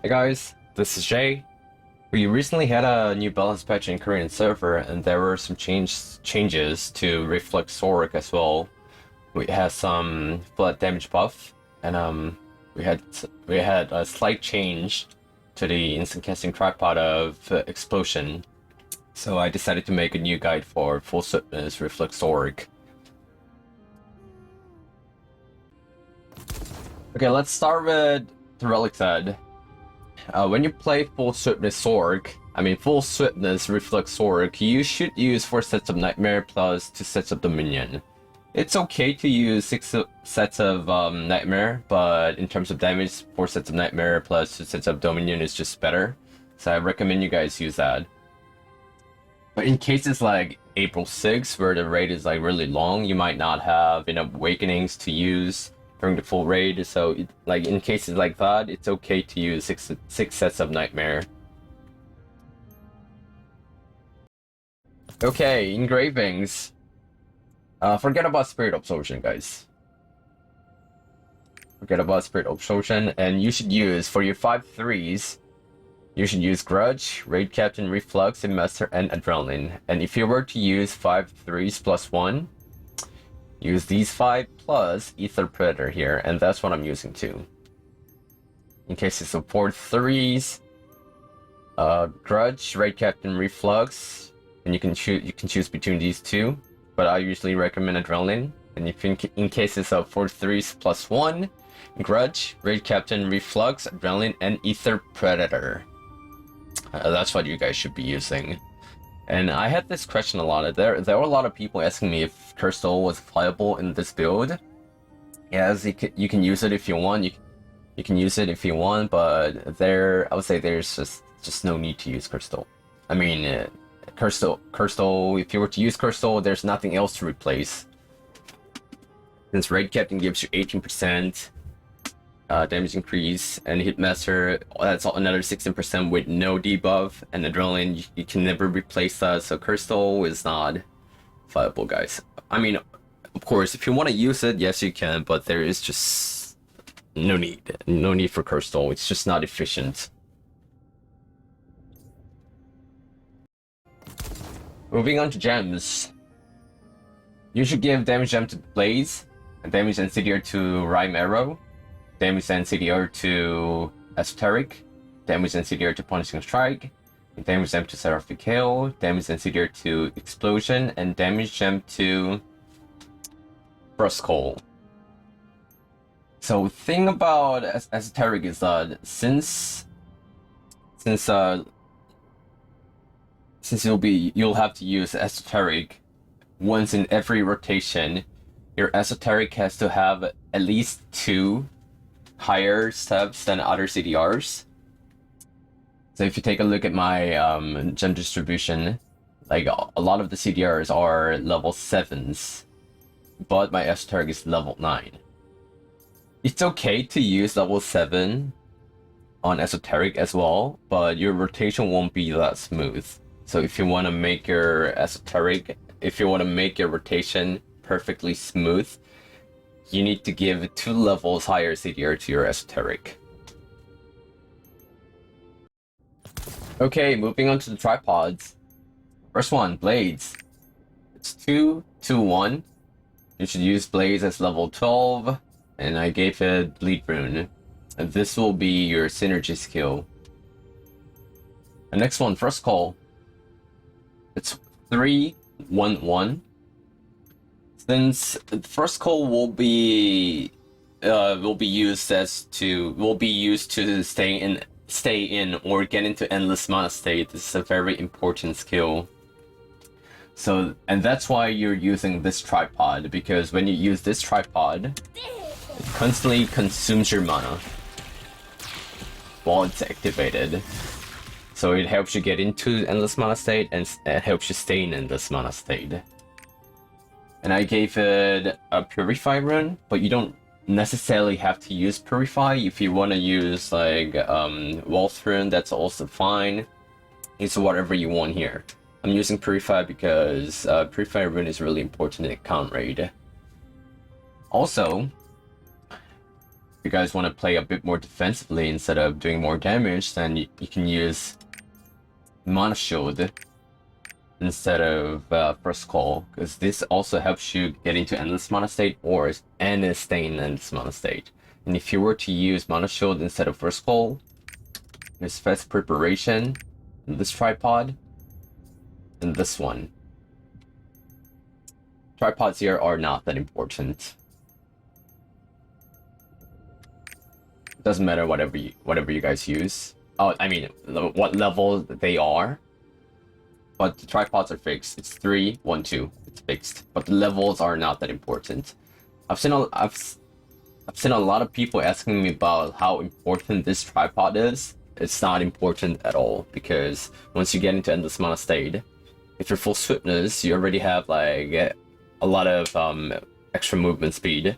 Hey guys, this is Jay. We recently had a new balance patch in Korean server, and there were some changes to Reflux Sorceress as well. We had some flood damage buff, and we had a slight change to the instant casting tripod of Explosion. So I decided to make a new guide for full Swiftness Reflux Sorceress. Okay, let's start with the Relic side. When you play full swiftness Reflux Sorg, you should use 4 sets of Nightmare plus 2 sets of Dominion. It's okay to use 6 sets of Nightmare, but in terms of damage, 4 sets of Nightmare plus 2 sets of Dominion is just better. So I recommend you guys use that. But in cases like April 6th, where the raid is like really long, you might not have enough awakenings to use during the full raid, so like in cases like that, it's okay to use six sets of Nightmare. Okay, Engravings. Forget about Spirit Absorption, guys. Forget about Spirit Absorption, and you should use, for your 5/3s, you should use Grudge, Raid Captain, Reflux, Master, and Adrenaline. And if you were to use 5/3s plus 1, use these 5 plus Ether Predator here, and that's what I'm using too. In case you support 3s, Grudge, Raid Captain, Reflux, and you can choose between these two, but I usually recommend Adrenaline. And if in cases of 4/3s plus 1, Grudge, Raid Captain, Reflux, Adrenaline, and Ether Predator. That's what you guys should be using. And I had this question a lot. There were a lot of people asking me if Crystal was viable in this build. Yes, you can use it if you want. You can use it if you want, but I would say there's just no need to use Crystal. I mean, Crystal. If you were to use Crystal, there's nothing else to replace. Since Raid Captain gives you 18% damage increase, and Hitmaster, that's another 16% with no debuff, and Adrenaline, you can never replace that, so Crystal is not viable, guys. I mean, of course, if you want to use it, yes you can, but there is just no need for Crystal. It's just not efficient. Moving on to gems. You should give damage gem to Blaze, and damage and CDR to Rhyme Arrow, damage and CDR to Esoteric, damage and CDR to Punishing Strike, damage gem to Seraphic Hail, damage and CDR to Explosion, and damage gem to Frost Coal. So thing about Esoteric is that since you'll have to use Esoteric once in every rotation, your Esoteric has to have at least 2 higher steps than other CDRs. So if you take a look at my gem distribution, like a lot of the CDRs are level 7s, but my Esoteric is level 9. It's okay to use level 7 on Esoteric as well, but your rotation won't be that smooth. So if you want to make your rotation perfectly smooth, you need to give 2 levels higher CDR to your Esoteric. Okay, moving on to the tripods. First one, Blades. It's 2, 2, 1. You should use Blades as level 12, and I gave it Bleed Rune. And this will be your synergy skill. The next one, First Call. It's 3, 1, 1. Since the First Call will be used to stay in or get into endless mana state. This is a very important skill. So, and that's why you're using this tripod, because when you use this tripod, it constantly consumes your mana while it's activated. So it helps you get into endless mana state, and it helps you stay in endless mana state. And I gave it a Purify rune, but you don't necessarily have to use Purify. If you want to use like Wealth rune, that's also fine. It's whatever you want here. I'm using Purify because Purify rune is really important in count raid. Also, If you guys want to play a bit more defensively instead of doing more damage, then you can use Mana Shield instead of First Call, because this also helps you get into Endless Mana State and stay in Endless Mana State. And if you were to use Mana Shield instead of First Call, there's Fast Preparation, and this tripod, and this one. Tripods here are not that important. It doesn't matter whatever you guys use. Oh, I mean, what level they are. But the tripods are fixed. It's 3, 1, 2. It's fixed. But the levels are not that important. I've seen a lot of people asking me about how important this tripod is. It's not important at all, because once you get into Endless Mana State, if you're full Swiftness, you already have like a lot of extra movement speed,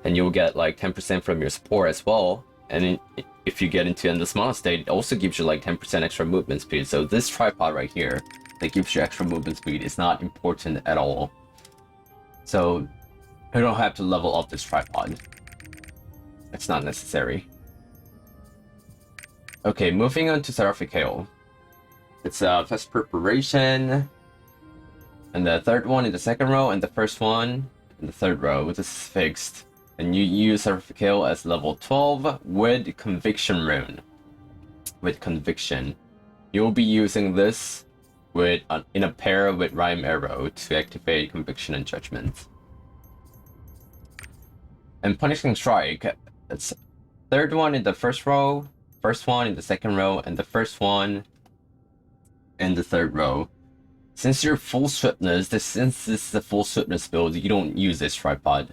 and you'll get like 10% from your support as well. And if you get into Endless Mana State, it also gives you like 10% extra movement speed. So this tripod right here that gives you extra movement speed is not important at all. So you don't have to level up this tripod. It's not necessary. Okay, moving on to Seraphic Hail. It's Fast Preparation, and the third one in the second row, and the first one in the third row. This is fixed. And you use Seraphic Hail as level 12 with Conviction Rune. With Conviction. You'll be using this in a pair with Rhyme Arrow to activate Conviction and Judgment. And Punishing Strike, it's third one in the first row, first one in the second row, and the first one in the third row. Since you're full Swiftness, since this is a full Swiftness build, you don't use this tripod.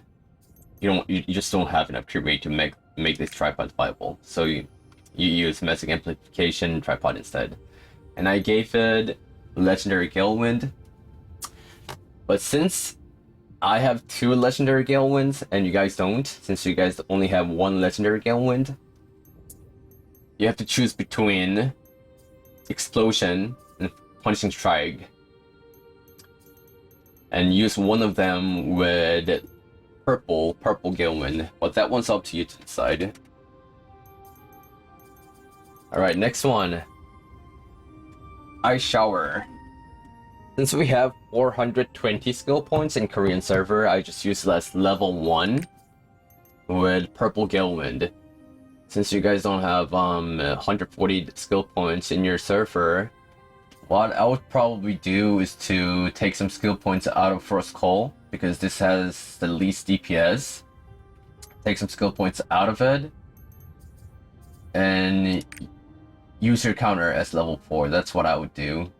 You just don't have enough tree rate to make this tripod viable. So you use Magic Amplification tripod instead. And I gave it Legendary Galewind. But since I have 2 Legendary Galewinds and you guys don't, since you guys only have 1 Legendary Galewind, you have to choose between Explosion and Punishing Strike. And use one of them with purple Galewind, but that one's up to you to decide. Alright, next one. Ice Shower. Since we have 420 skill points in Korean server, I just use it as level 1 with purple Galewind. Since you guys don't have 140 skill points in your server, what I would probably do is to take some skill points out of First Call, because this has the least DPS. Take some skill points out of it, and use your counter as level 4. That's what I would do.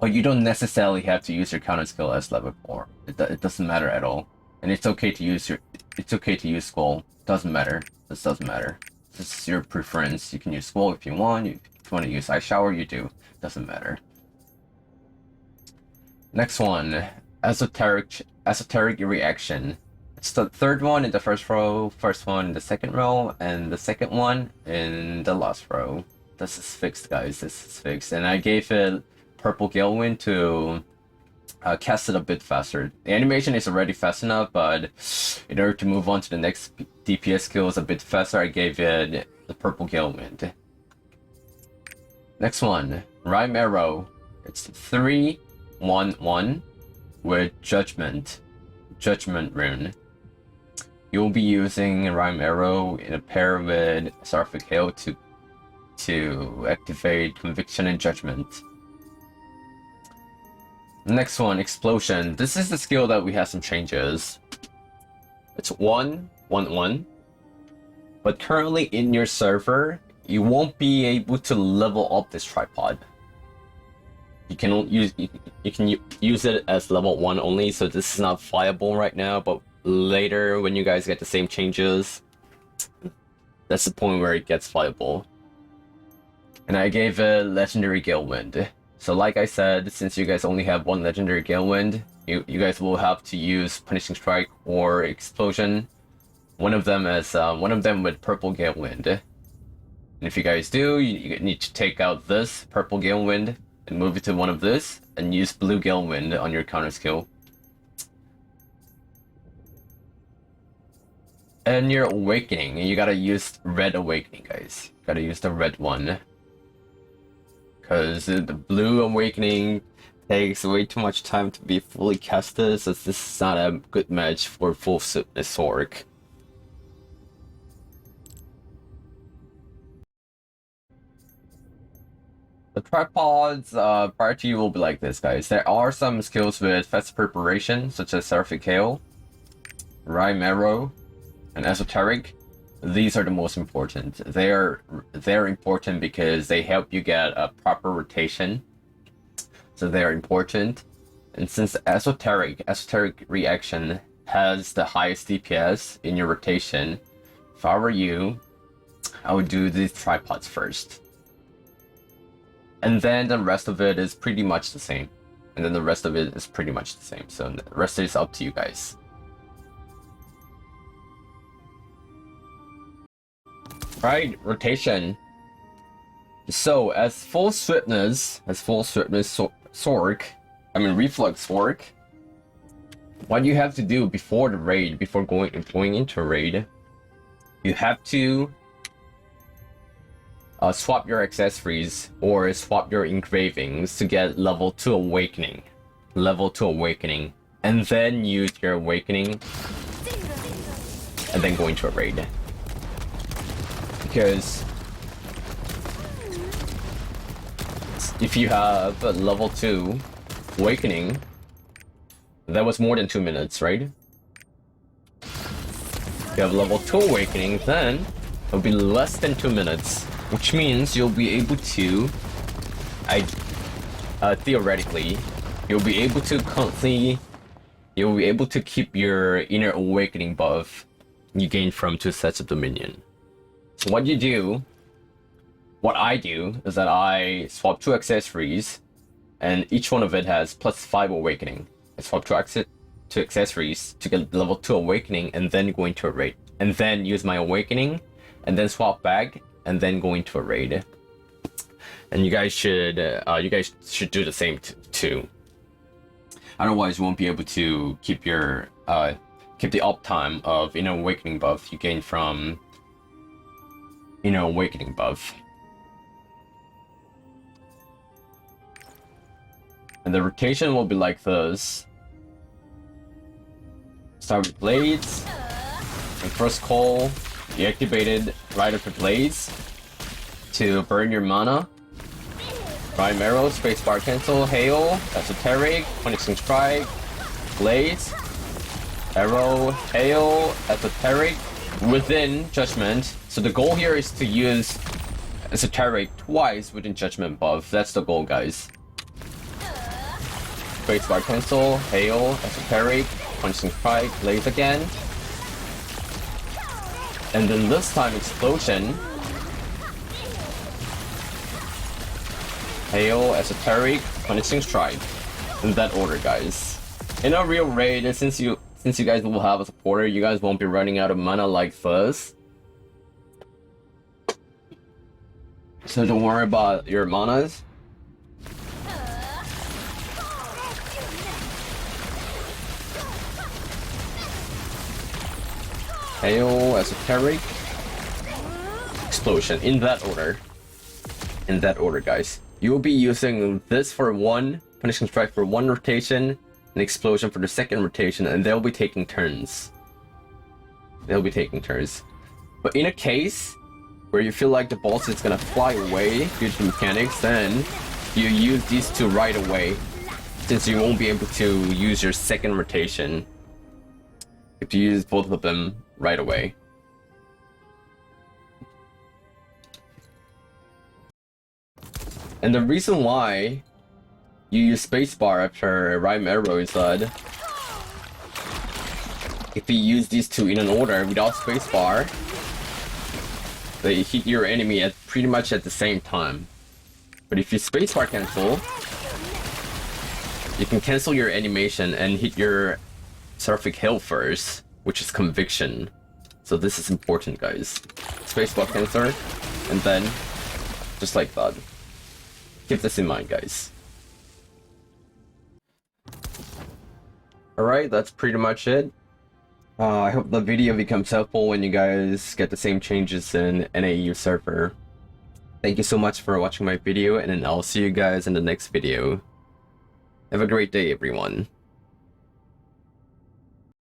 But you don't necessarily have to use your counter skill as level 4. It doesn't matter at all. And it's okay to use Squall. Doesn't matter. This doesn't matter. This is your preference. You can use Squall if you want. If you want to use Ice Shower, you do. Doesn't matter. Next one, Esoteric Reaction. It's the third one in the first row, first one in the second row, and the second one in the last row. This is fixed, guys. This is fixed. And I gave it purple Galewind to cast it a bit faster. The animation is already fast enough, but in order to move on to the next DPS skills a bit faster, I gave it the purple Galewind. Next one, Rhyme Arrow. It's 3, 1, 1 with Judgment Rune. You'll be using Rhyme Arrow in a pair with Seraphic Hail to activate Conviction and Judgment. Next one, Explosion. This is the skill that we have some changes. It's 1, 1, 1. But currently in your server, you won't be able to level up this tripod. You can use it as level 1 only, so this is not viable right now, but later when you guys get the same changes, that's the point where it gets viable. And I gave it Legendary Galewind. So like I said, since you guys only have 1 Legendary Galewind, you guys will have to use Punishing Strike or Explosion. One of them with purple Galewind. And if you guys do, you need to take out this purple Galewind and move it to one of this, and use blue Galewind on your counter skill. And your awakening, you gotta use red awakening, guys. Gotta use the red one. Because the blue awakening takes way too much time to be fully casted, so this is not a good match for full Swiftness orc. The tripods prior to you will be like this, guys. There are some skills with fast preparation, such as Seraphic Hail, Rhyme Arrow, and Esoteric. These are the most important. They're important because they help you get a proper rotation. So they're important. And since Esoteric reaction has the highest DPS in your rotation, if I were you, I would do these tripods first. And then the rest of it is pretty much the same. So the rest is up to you guys. Right, rotation. So as full swiftness Sork, I mean Reflux Sork, what you have to do before the raid, before going into a raid, you have to swap your accessories or swap your engravings to get level 2 awakening. And then use your awakening and then go into a raid. Because if you have a level 2 awakening, that was more than 2 minutes, right? If you have level 2 awakening, then it'll be less than 2 minutes. Which means you'll be able to, theoretically, you'll be able to keep your inner awakening buff you gain from 2 sets of Dominion. So what I do is that I swap 2 accessories, and each one of it has +5 awakening. I swap 2 accessories to get level 2 awakening, and then go into a raid, and then use my awakening, and then swap back, and then go into a raid. And you guys should do the same too. Otherwise, you won't be able to keep your keep the uptime of inner awakening buff you gain from inner awakening buff. And the rotation will be like this. Start with blades, and first call. You activated right after Blaze to burn your mana. Prime Arrow, Spacebar Cancel, Hail, Esoteric, Punishing Strike, Blaze, Arrow, Hail, Esoteric, within Judgment. So the goal here is to use Esoteric twice within Judgment buff. That's the goal, guys. Spacebar Cancel, Hail, Esoteric, Punishing Strike, Blaze again. And then this time, Explosion. Hail, Esoteric, Punishing Strike. In that order, guys. In a real raid, since you guys will have a supporter, you guys won't be running out of mana like this. So don't worry about your manas. Hail, Esoteric, Explosion, in that order. In that order, guys. You will be using this for 1, Punishing Strike for 1 rotation, and Explosion for the 2nd rotation, and they'll be taking turns. But in a case where you feel like the boss is gonna fly away due to mechanics, then you use these 2 right away, since you won't be able to use your 2nd rotation. You have to use both of them right away. And the reason why you use spacebar after Rhyme Arrow is that if you use these 2 in an order without spacebar, they hit your enemy at pretty much at the same time. But if you spacebar cancel, you can cancel your animation and hit your Seraphic Hail first, which is Conviction. So this is important, guys. Spacebar cancel, and then just like that. Keep this in mind, guys. Alright, that's pretty much it. I hope the video becomes helpful when you guys get the same changes in NAU server. Thank you so much for watching my video, and then I'll see you guys in the next video. Have a great day, everyone.